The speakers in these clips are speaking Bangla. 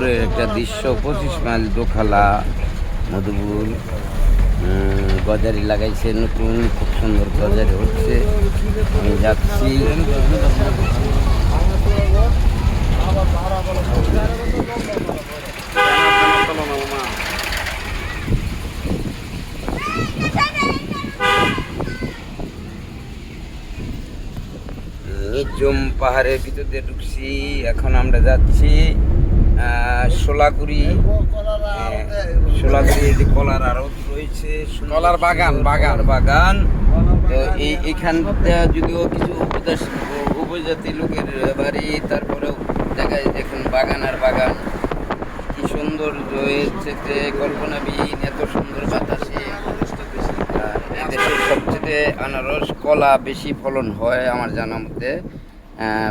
মধুপুরের একটা দৃশ্য, 25 মাইল দোখালা মধুপুর। গজারি লাগাইছে নতুন, খুব সুন্দর গজারি হচ্ছে। আমি যাচ্ছি। নিঝুম পাহাড়ের ভিতর দিয়ে ঢুকছি। এখন আমরা যাচ্ছি সোলাগুড়ি। সোলাগুড়ি যে কলার আড়ত রয়েছে, কলার বাগান বাগান। তো এইখানটা যদিও কিছু উপজাতি লোকের বাড়ি, তারপরেও দেখায় দেখুন বাগান আর বাগান, কি সুন্দর হয়েছে, কল্পনাবিহীন এত সুন্দর বাতাসে। দেশের সবচেয়ে আনারস কলা বেশি ফলন হয় আমার জানা মতে।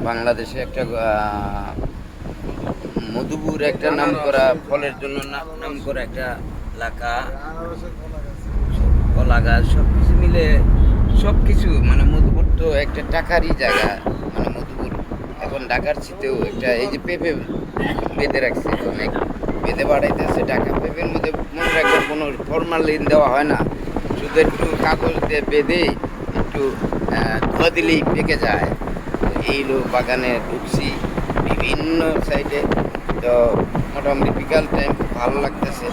বাংলাদেশে একটা মধুপুর একটা নাম করা ফলের জন্য নাম করা একটা এলাকা। কলা গাছ সবকিছু মিলে সবকিছু, মানে মধুপুর তো একটা টাকারই জায়গা। মানে মধুপুর এখন ঢাকার চেয়েও একটা, এই যে পেঁপে বেঁধে রাখছে, অনেক বেঁধে বাড়াইতেছে টাকা। পেঁপের মধ্যে মনে রাখবেন কোনো ফরমালিন দেওয়া হয় না, শুধু একটু কাগজ দিয়ে বেঁধে একটু ধোয়া দিলেই পেকে যায়। এই বাগানে ঢুকছি বিভিন্ন সাইডে। তো মোটামুটি বিকাল টাইম, খুব ভালো লাগতেছে।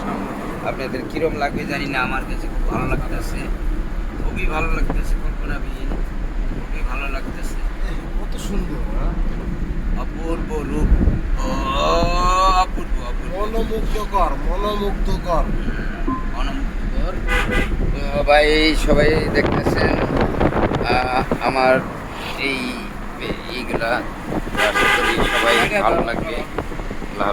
আপনাদের কীরকম লাগবে জানি না, আমার কাছে খুব ভালো লাগতেছে, খুবই ভালো লাগতেছে, কল্পনাবিহীন, খুবই ভালো লাগতেছে। কত সুন্দর, অপূর্ব রূপ, অপূর্ব অপূর্ব, মনোমুগ্ধকর মনোমুগ্ধকর। ভাই সবাই দেখতেছেন আমার এইগুলা, আশা করি সবাই ভালো লাগবে।